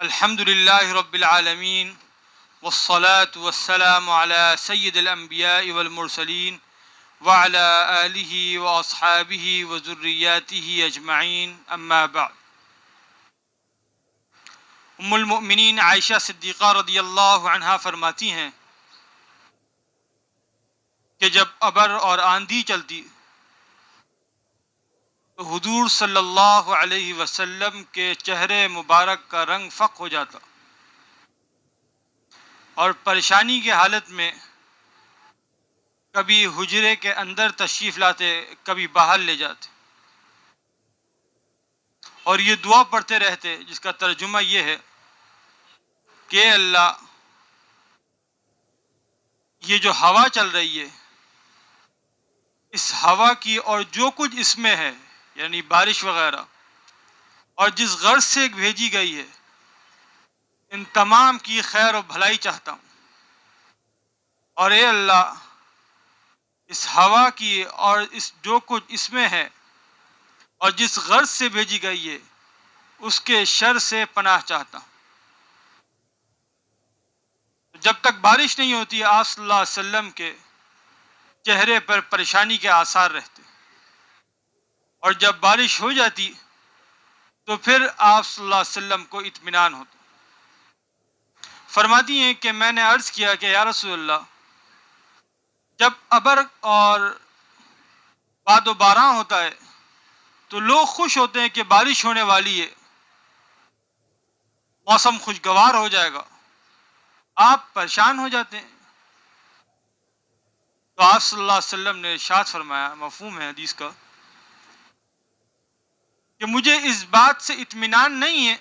الحمد لله رب العالمين والصلاة والسلام على سيد الأنبياء والمرسلين وعلى آله وأصحابه وذرياته أجمعين أما بعد. ام المؤمنین عائشہ صدیقہ رضی اللہ عنہا فرماتی ہیں کہ جب ابر اور آندھی چلتی تو حضور صلی اللہ علیہ وسلم کے چہرے مبارک کا رنگ فق ہو جاتا اور پریشانی کی حالت میں کبھی حجرے کے اندر تشریف لاتے، کبھی باہر لے جاتے اور یہ دعا پڑھتے رہتے جس کا ترجمہ یہ ہے کہ اے اللہ، یہ جو ہوا چل رہی ہے، اس ہوا کی اور جو کچھ اس میں ہے، یعنی بارش وغیرہ، اور جس غرض سے بھیجی گئی ہے، ان تمام کی خیر و بھلائی چاہتا ہوں. اور اے اللہ، اس ہوا کی اور اس جو کچھ اس میں ہے اور جس غرض سے بھیجی گئی ہے، اس کے شر سے پناہ چاہتا ہوں. جب تک بارش نہیں ہوتی، آپ صلی اللہ علیہ وسلم کے چہرے پر پریشانی کے آثار رہتے، اور جب بارش ہو جاتی تو پھر آپ صلی اللہ علیہ وسلم کو اطمینان ہوتا. فرماتی ہیں کہ میں نے عرض کیا کہ یا رسول اللہ، جب ابر اور باد و باران ہوتا ہے تو لوگ خوش ہوتے ہیں کہ بارش ہونے والی ہے، موسم خوشگوار ہو جائے گا. آپ پریشان ہو جاتے ہیں. تو آپ صلی اللہ علیہ وسلم نے ارشاد فرمایا، مفہوم ہے حدیث کا، کہ مجھے اس بات سے اطمینان نہیں ہے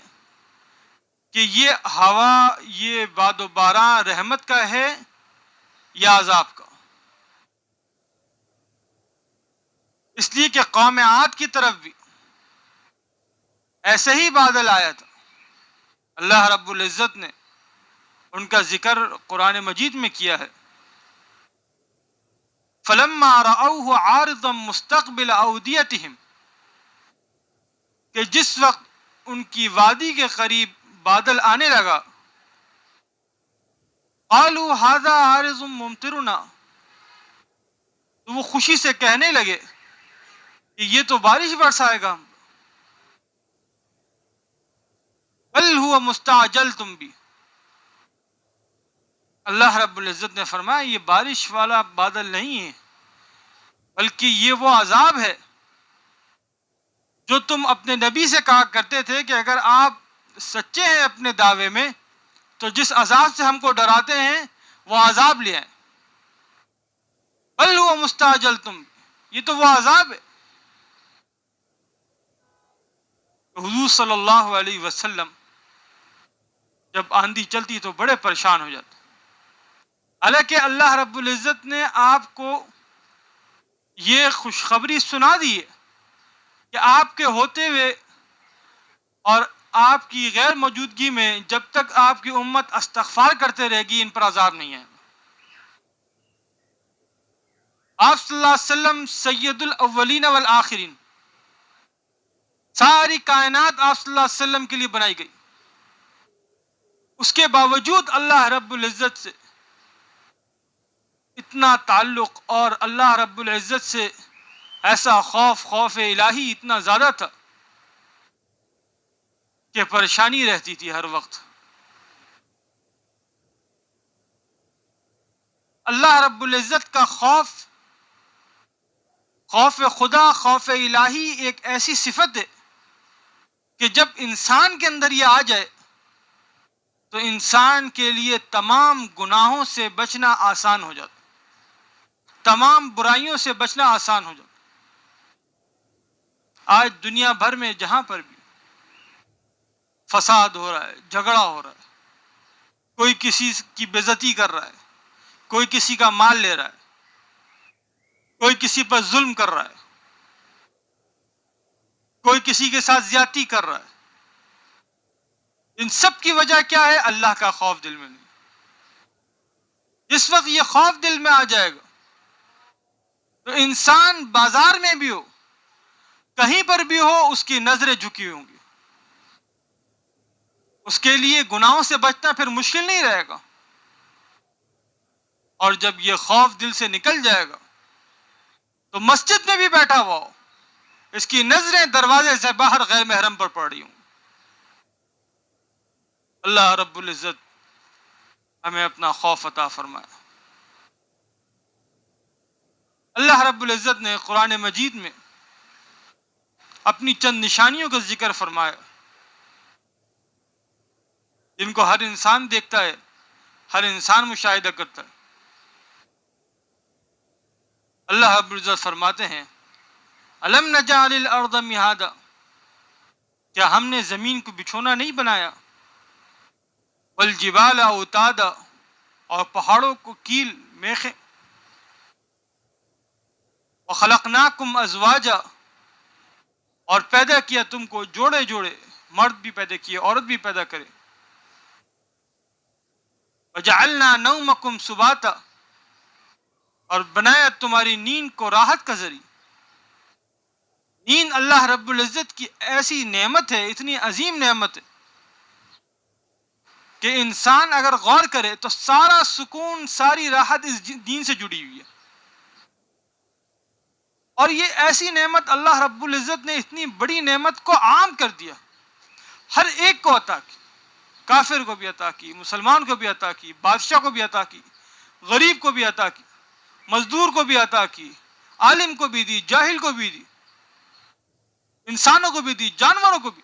کہ یہ ہوا، یہ باد و باران رحمت کا ہے یا عذاب کا. اس لیے کہ قوم عاد کی طرف بھی ایسے ہی بادل آیا تھا. اللہ رب العزت نے ان کا ذکر قرآن مجید میں کیا ہے. فلما رأوه عارضا مستقبل اودیتہم، کہ جس وقت ان کی وادی کے قریب بادل آنے لگا، قالوا هذا عارض ممطرنا، تو وہ خوشی سے کہنے لگے کہ یہ تو بارش برسائے گا. بل هو مستعجلتم بھی، اللہ رب العزت نے فرمایا یہ بارش والا بادل نہیں ہے، بلکہ یہ وہ عذاب ہے جو تم اپنے نبی سے کہا کرتے تھے کہ اگر آپ سچے ہیں اپنے دعوے میں تو جس عذاب سے ہم کو ڈراتے ہیں وہ عذاب لے آئیں. بل هو مستعجلتم، یہ تو وہ عذاب ہے. حضور صلی اللہ علیہ وسلم جب آندھی چلتی تو بڑے پریشان ہو جاتے، حالانکہ اللہ رب العزت نے آپ کو یہ خوشخبری سنا دی ہے کہ آپ کے ہوتے ہوئے اور آپ کی غیر موجودگی میں جب تک آپ کی امت استغفار کرتے رہے گی ان پر عذاب نہیں ہے. آپ صلی اللہ علیہ وسلم سید الاولین والآخرین، ساری کائنات آپ صلی اللہ علیہ وسلم کے لیے بنائی گئی. اس کے باوجود اللہ رب العزت سے اتنا تعلق اور اللہ رب العزت سے ایسا خوف الہی اتنا زیادہ تھا کہ پریشانی رہتی تھی ہر وقت. اللہ رب العزت کا خوف خدا، خوف الہی ایک ایسی صفت ہے کہ جب انسان کے اندر یہ آ جائے تو انسان کے لیے تمام گناہوں سے بچنا آسان ہو جاتا، تمام برائیوں سے بچنا آسان ہو جاتا. آج دنیا بھر میں جہاں پر بھی فساد ہو رہا ہے، جھگڑا ہو رہا ہے، کوئی کسی کی بے عزتی کر رہا ہے، کوئی کسی کا مال لے رہا ہے، کوئی کسی پر ظلم کر رہا ہے، کوئی کسی کے ساتھ زیادتی کر رہا ہے. ان سب کی وجہ کیا ہے؟ اللہ کا خوف دل میں نہیں. جس وقت یہ خوف دل میں آ جائے گا تو انسان بازار میں بھی ہو، کہیں پر بھی ہو، اس کی نظریں جھکی ہوں گی. اس کے لیے گناہوں سے بچنا پھر مشکل نہیں رہے گا، اور جب یہ خوف دل سے نکل جائے گا تو مسجد میں بھی بیٹھا ہوا ہو، اس کی نظریں دروازے سے باہر غیر محرم پر پڑ رہی ہوں۔ اللہ رب العزت ہمیں اپنا خوف عطا فرمائے۔ اللہ رب العزت نے قرآن مجید میں اپنی چند نشانیوں کا ذکر فرمایا، جن کو ہر انسان دیکھتا ہے، ہر انسان مشاہدہ کرتا ہے۔ اللہ رب العزت فرماتے ہیں الم نجعل الارض مہادا، کیا ہم نے زمین کو بچھونا نہیں بنایا، والجبال اوتادا، اور پہاڑوں کو کیل میخیں، وخلقناکم ازواجا، اور پیدا کیا تم کو جوڑے جوڑے، مرد بھی پیدا کیے، عورت بھی پیدا کرے، وجعلنا نومکم سباتا، اور بنایا تمہاری نیند کو راحت کا ذریعہ۔ نیند اللہ رب العزت کی ایسی نعمت ہے، اتنی عظیم نعمت ہے کہ انسان اگر غور کرے تو سارا سکون، ساری راحت اس دین سے جڑی ہوئی ہے۔ اور یہ ایسی نعمت اللہ رب العزت نے اتنی بڑی نعمت کو عام کر دیا، ہر ایک کو عطا کی، کافر کو بھی عطا کی، مسلمان کو بھی عطا کی، بادشاہ کو بھی عطا کی، غریب کو بھی عطا کی، مزدور کو بھی عطا کی، عالم کو بھی دی، جاہل کو بھی دی، انسانوں کو بھی دی، جانوروں کو بھی،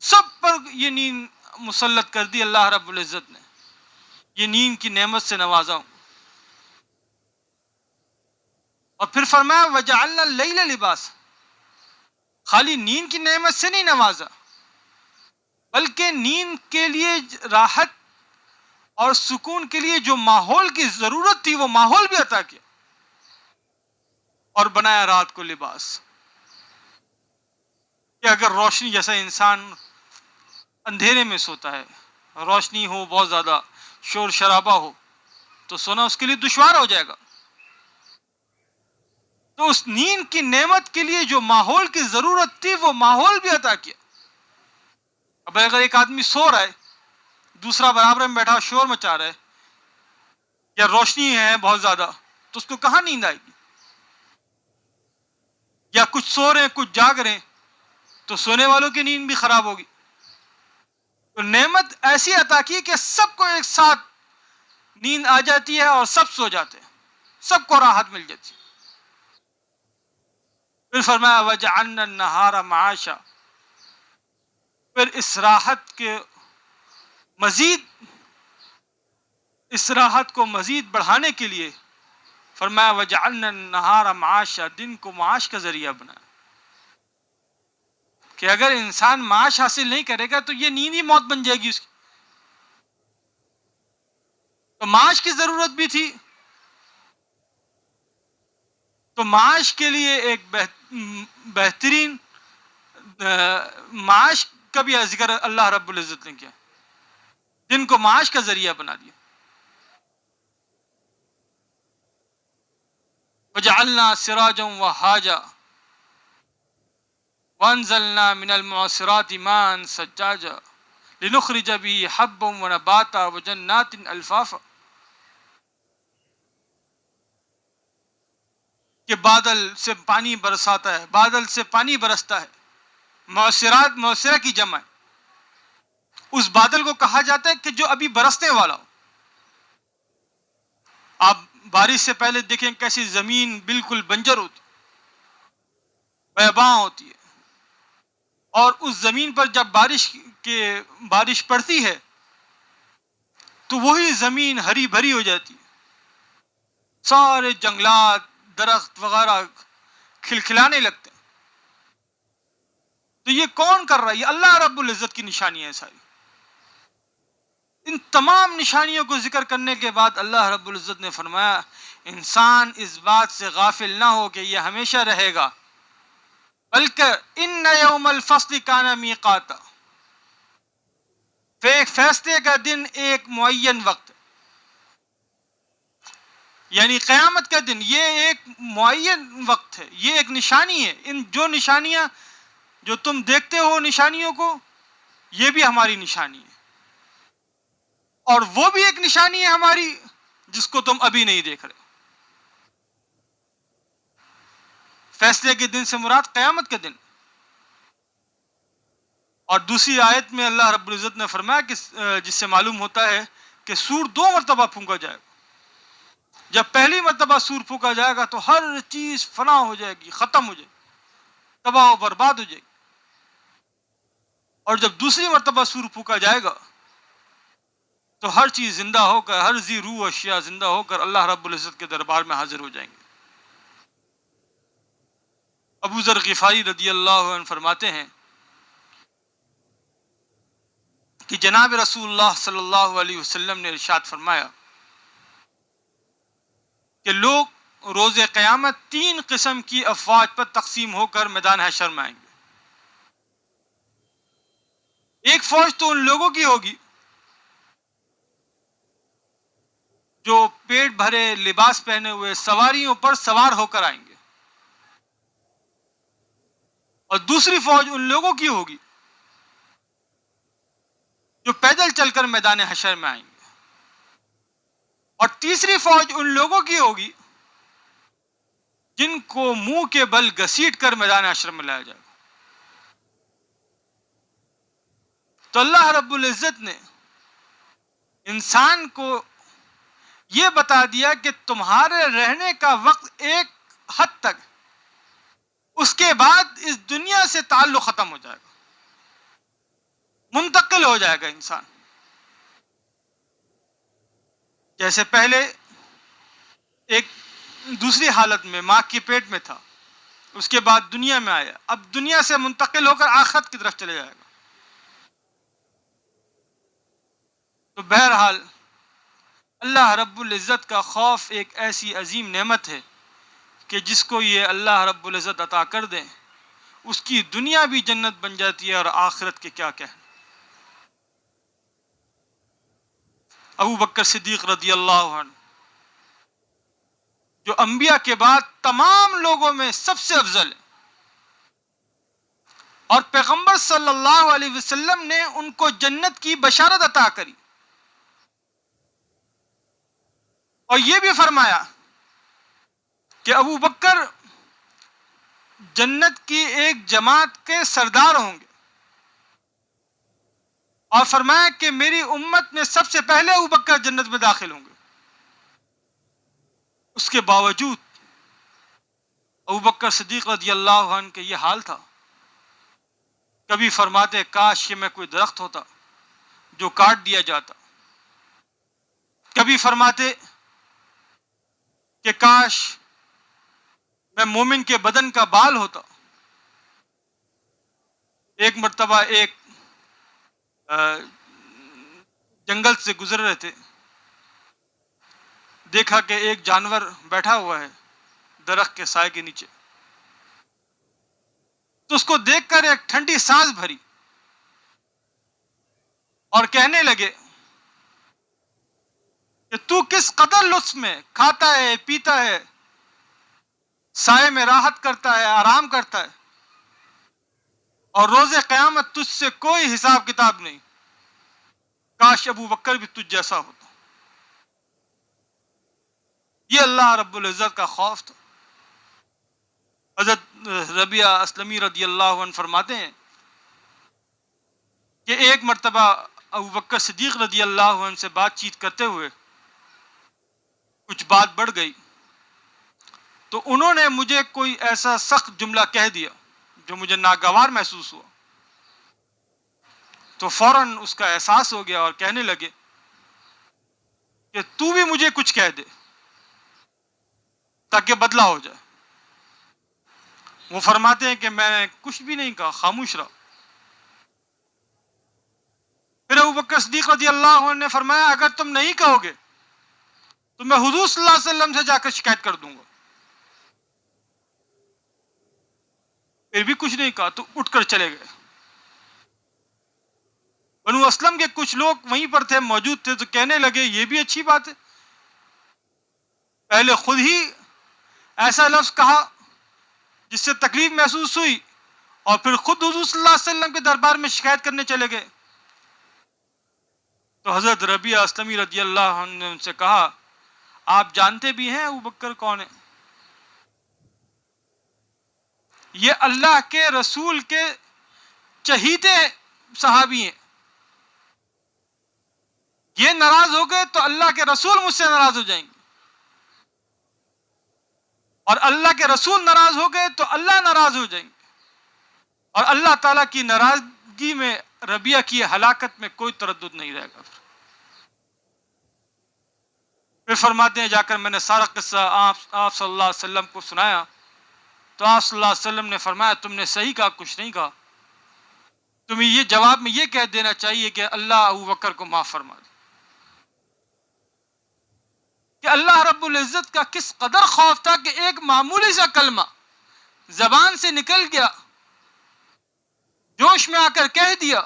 سب پر یہ نیند مسلط کر دی اللہ رب العزت نے۔ یہ نیند کی نعمت سے نوازا ہوں۔ اور پھر فرمایا وجعلنا اللیل لباس، خالی نیند کی نعمت سے نہیں نوازا، بلکہ نیند کے لیے راحت اور سکون کے لیے جو ماحول کی ضرورت تھی وہ ماحول بھی عطا کیا، اور بنایا رات کو لباس، کہ اگر روشنی، جیسا انسان اندھیرے میں سوتا ہے، روشنی ہو، بہت زیادہ شور شرابہ ہو تو سونا اس کے لیے دشوار ہو جائے گا، تو اس نیند کی نعمت کے لیے جو ماحول کی ضرورت تھی وہ ماحول بھی عطا کیا۔ اب اگر ایک آدمی سو رہا ہے، دوسرا برابر میں بیٹھا شور مچا رہا ہے، یا روشنی ہے بہت زیادہ، تو اس کو کہاں نیند آئے گی؟ یا کچھ سو رہے ہیں، کچھ جاگ رہے ہیں، تو سونے والوں کی نیند بھی خراب ہوگی۔ تو نعمت ایسی عطا کی کہ سب کو ایک ساتھ نیند آ جاتی ہے اور سب سو جاتے ہیں، سب کو راحت مل جاتی ہے۔ پھر فرمایا وجعلنا النہار معاشا، پھر اس راحت کے مزید، اس راحت کو مزید بڑھانے کے لیے فرمایا وجعلنا النہار معاشا، دن کو معاش کا ذریعہ بنایا، کہ اگر انسان معاش حاصل نہیں کرے گا تو یہ نیند ہی موت بن جائے گی اس کی۔ تو معاش کی ضرورت بھی تھی، تو معاش کے لیے ایک بہترین معاش کا بھی ذکر اللہ رب العزت نے کیا، جن کو معاش کا ذریعہ بنا دیا۔ وجعلنا سراجا وہاجا وانزلنا من المعصرات ماء ثجاجا لنخرج به حبا ونباتا وجنات الفافا، کہ بادل سے پانی برساتا ہے، بادل سے پانی برستا ہے، معصرات، معصرہ کی جمع ہے، اس بادل کو کہا جاتا ہے کہ جو ابھی برسنے والا ہو۔ آپ بارش سے پہلے دیکھیں کیسی زمین بالکل بنجر ہوتی، بیاباں ہوتی ہے، اور اس زمین پر جب بارش پڑتی ہے تو وہی زمین ہری بھری ہو جاتی ہے، سارے جنگلات، درخت وغیرہ کھلکھلانے لگتے ہیں۔ تو یہ کون کر رہا ہے؟ یہ اللہ رب العزت کی نشانی ہے ساری۔ ان تمام نشانیوں کو ذکر کرنے کے بعد اللہ رب العزت نے فرمایا انسان اس بات سے غافل نہ ہو کہ یہ ہمیشہ رہے گا، بلکہ ان یوم الفصل کان میقاتا، فیصلے کا دن ایک معین وقت، یعنی قیامت کا دن، یہ ایک معین وقت ہے، یہ ایک نشانی ہے۔ ان جو نشانیاں جو تم دیکھتے ہو نشانیوں کو، یہ بھی ہماری نشانی ہے، اور وہ بھی ایک نشانی ہے ہماری جس کو تم ابھی نہیں دیکھ رہے۔ فیصلے کے دن سے مراد قیامت کے دن۔ اور دوسری آیت میں اللہ رب العزت نے فرمایا کہ جس سے معلوم ہوتا ہے کہ سور 2 مرتبہ پھونکا جائے گا۔ جب پہلی مرتبہ سور پھونکا جائے گا تو ہر چیز فنا ہو جائے گی، ختم ہو جائے گی، تباہ و برباد ہو جائے گی۔ اور جب دوسری مرتبہ سور پھونکا جائے گا تو ہر چیز زندہ ہو کر، ہر ذی روح اشیاء زندہ ہو کر اللہ رب العزت کے دربار میں حاضر ہو جائیں گے۔ ابو ذر غفاری رضی اللہ عنہ فرماتے ہیں کہ جناب رسول اللہ صلی اللہ علیہ وسلم نے ارشاد فرمایا کہ لوگ روز قیامت 3 قسم کی افواج پر تقسیم ہو کر میدان حشر میں آئیں گے۔ ایک فوج تو ان لوگوں کی ہوگی جو پیٹ بھرے لباس پہنے ہوئے سواریوں پر سوار ہو کر آئیں گے، اور دوسری فوج ان لوگوں کی ہوگی جو پیدل چل کر میدان حشر میں آئیں گے، اور تیسری فوج ان لوگوں کی ہوگی جن کو منہ کے بل گھسیٹ کر میدان حشر میں لایا جائے گا۔ تو اللہ رب العزت نے انسان کو یہ بتا دیا کہ تمہارے رہنے کا وقت ایک حد تک، اس کے بعد اس دنیا سے تعلق ختم ہو جائے گا، منتقل ہو جائے گا انسان۔ جیسے پہلے ایک دوسری حالت میں ماں کے پیٹ میں تھا، اس کے بعد دنیا میں آیا، اب دنیا سے منتقل ہو کر آخرت کی طرف چلے جائے گا۔ تو بہرحال اللہ رب العزت کا خوف ایک ایسی عظیم نعمت ہے کہ جس کو یہ اللہ رب العزت عطا کر دیں، اس کی دنیا بھی جنت بن جاتی ہے اور آخرت کے کیا کہنے۔ ابو بکر صدیق رضی اللہ عنہ جو انبیاء کے بعد تمام لوگوں میں سب سے افضل ہے، اور پیغمبر صلی اللہ علیہ وسلم نے ان کو جنت کی بشارت عطا کری، اور یہ بھی فرمایا کہ ابو بکر جنت کی ایک جماعت کے سردار ہوں گے، اور فرمایا کہ میری امت میں سب سے پہلے ابو بکر جنت میں داخل ہوں گے۔ اس کے باوجود ابو بکر صدیق رضی اللہ عنہ کے یہ حال تھا، کبھی فرماتے کاش کہ میں کوئی درخت ہوتا جو کاٹ دیا جاتا، کبھی فرماتے کہ کاش میں مومن کے بدن کا بال ہوتا۔ ایک مرتبہ ایک جنگل سے گزر رہے تھے، دیکھا کہ ایک جانور بیٹھا ہوا ہے درخت کے سائے کے نیچے، تو اس کو دیکھ کر ایک ٹھنڈی سانس بھری اور کہنے لگے کہ تو کس قدر لطف میں کھاتا ہے، پیتا ہے، سائے میں راحت کرتا ہے، آرام کرتا ہے، اور روز قیامت تجھ سے کوئی حساب کتاب نہیں، کاش ابو بکر بھی تجھ جیسا ہوتا۔ یہ اللہ رب العزت کا خوف تھا۔ حضرت ربیعہ اسلمی رضی اللہ عنہ فرماتے ہیں کہ ایک مرتبہ ابو بکر صدیق رضی اللہ عنہ سے بات چیت کرتے ہوئے کچھ بات بڑھ گئی، تو انہوں نے مجھے کوئی ایسا سخت جملہ کہہ دیا جو مجھے ناگوار محسوس ہوا، تو فوراً اس کا احساس ہو گیا اور کہنے لگے کہ تو بھی مجھے کچھ کہہ دے تاکہ بدلہ ہو جائے۔ وہ فرماتے ہیں کہ میں نے کچھ بھی نہیں کہا، خاموش رہا۔ پھر ابو بکر صدیق رضی اللہ عنہ نے فرمایا اگر تم نہیں کہو گے تو میں حضور صلی اللہ علیہ وسلم سے جا کر شکایت کر دوں گا۔ پھر بھی کچھ نہیں کہا تو اٹھ کر چلے گئے۔ بنو اسلم کے کچھ لوگ وہیں پر تھے، موجود تھے، تو کہنے لگے یہ بھی اچھی بات ہے، پہلے خود ہی ایسا لفظ کہا جس سے تکلیف محسوس ہوئی، اور پھر خود حضور صلی اللہ علیہ وسلم کے دربار میں شکایت کرنے چلے گئے. تو حضرت ربیعہ اسلمی رضی اللہ عنہ نے ان سے کہا آپ جانتے بھی ہیں ابو بکر کون ہے؟ یہ اللہ کے رسول کے چہیتے صحابی ہیں. یہ ناراض ہو گئے تو اللہ کے رسول مجھ سے ناراض ہو جائیں گے، اور اللہ کے رسول ناراض ہو گئے تو اللہ ناراض ہو جائیں گے، اور اللہ تعالیٰ کی ناراضگی میں ربیعہ کی ہلاکت میں کوئی تردد نہیں رہے گا. پھر فرماتے ہیں جا کر میں نے سارا قصہ آپ صلی اللہ علیہ وسلم کو سنایا تو آپ صلی اللہ علیہ وسلم نے فرمایا تم نے صحیح کہا، کچھ نہیں کہا. تمہیں یہ جواب میں یہ کہہ دینا چاہیے کہ اللہ ابو بکر کو معاف فرما دے. کہ اللہ رب العزت کا کس قدر خوف تھا کہ ایک معمولی سا کلمہ زبان سے نکل گیا، جوش میں آ کر کہہ دیا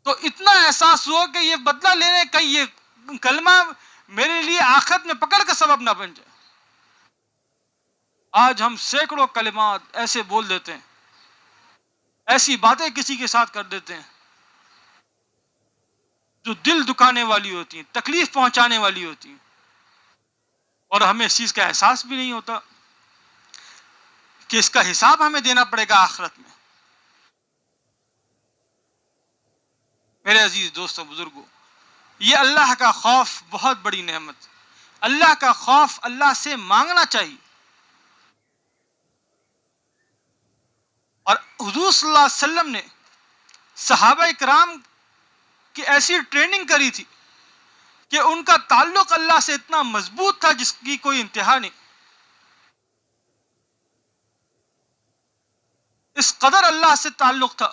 تو اتنا احساس ہوا کہ یہ بدلہ لینے کا یہ کلمہ میرے لیے آخرت میں پکڑ کا سبب نہ بن جائے. آج ہم سینکڑوں کلمات ایسے بول دیتے ہیں، ایسی باتیں کسی کے ساتھ کر دیتے ہیں جو دل دکانے والی ہوتی ہیں، تکلیف پہنچانے والی ہوتی ہیں، اور ہمیں اس چیز کا احساس بھی نہیں ہوتا کہ اس کا حساب ہمیں دینا پڑے گا آخرت میں. میرے عزیز دوستوں بزرگوں، یہ اللہ کا خوف بہت بڑی نعمت. اللہ کا خوف اللہ سے مانگنا چاہیے. اور حضور صلی اللہ علیہ وسلم نے صحابہ کرام کی ایسی ٹریننگ کری تھی کہ ان کا تعلق اللہ سے اتنا مضبوط تھا جس کی کوئی انتہا نہیں. اس قدر اللہ سے تعلق تھا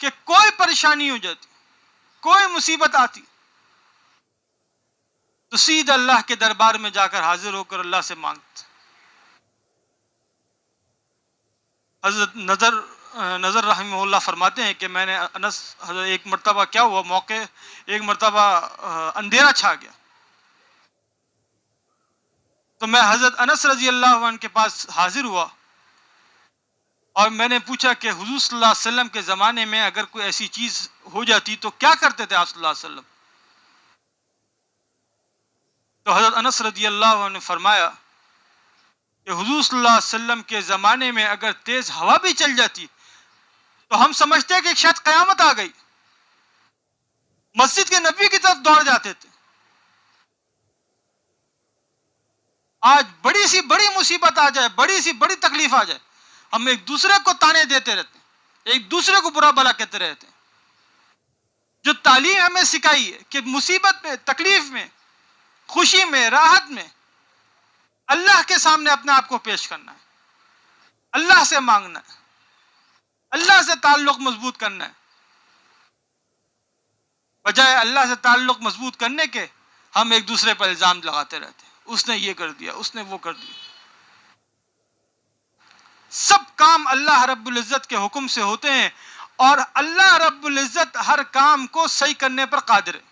کہ کوئی پریشانی ہو جاتی، کوئی مصیبت آتی تو سیدھا اللہ کے دربار میں جا کر حاضر ہو کر اللہ سے مانگتے. حضرت نظر رحمہ اللہ فرماتے ہیں کہ میں نے حضرت ایک مرتبہ کیا ہوا موقع، ایک مرتبہ اندھیرا چھا گیا تو میں حضرت انس رضی اللہ عنہ کے پاس حاضر ہوا اور میں نے پوچھا کہ حضور صلی اللہ علیہ وسلم کے زمانے میں اگر کوئی ایسی چیز ہو جاتی تو کیا کرتے تھے آپ صلی اللہ علیہ وسلم؟ تو حضرت انس رضی اللہ عنہ نے فرمایا کہ حضور صلی اللہ علیہ وسلم کے زمانے میں اگر تیز ہوا بھی چل جاتی تو ہم سمجھتے کہ شاید قیامت آ گئی، مسجد کے نبی کی طرف دوڑ جاتے تھے. آج بڑی سی بڑی مصیبت آ جائے، بڑی سی بڑی تکلیف آ جائے، ہم ایک دوسرے کو تانے دیتے رہتے ہیں، ایک دوسرے کو برا بھلا کہتے رہتے ہیں. جو تعلیم ہمیں سکھائی ہے کہ مصیبت میں، تکلیف میں، خوشی میں، راحت میں اللہ کے سامنے اپنے آپ کو پیش کرنا ہے، اللہ سے مانگنا ہے، اللہ سے تعلق مضبوط کرنا ہے، بجائے اللہ سے تعلق مضبوط کرنے کے ہم ایک دوسرے پر الزام لگاتے رہتے ہیں، اس نے یہ کر دیا، اس نے وہ کر دیا. سب کام اللہ رب العزت کے حکم سے ہوتے ہیں اور اللہ رب العزت ہر کام کو صحیح کرنے پر قادر ہے.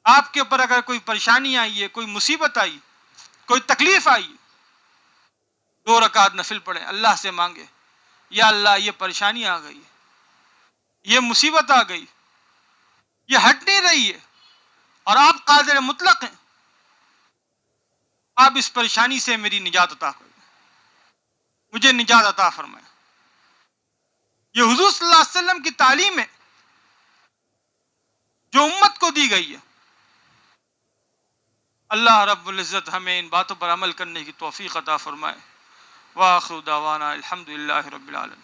آپ کے اوپر اگر کوئی پریشانی آئی ہے، کوئی مصیبت آئی، کوئی تکلیف آئی، 2 رکعت نفل پڑھیں، اللہ سے مانگے یا اللہ یہ پریشانی آ گئی، یہ مصیبت آ گئی، یہ ہٹ نہیں رہی ہے اور آپ قادر مطلق ہیں، آپ اس پریشانی سے میری نجات عطا کریں، مجھے نجات عطا فرمائیں. یہ حضور صلی اللہ علیہ وسلم کی تعلیم ہے جو امت کو دی گئی ہے. اللہ رب العزت ہمیں ان باتوں پر عمل کرنے کی توفیق عطا فرمائے. وآخر دعوانا الحمدللہ رب العالمین.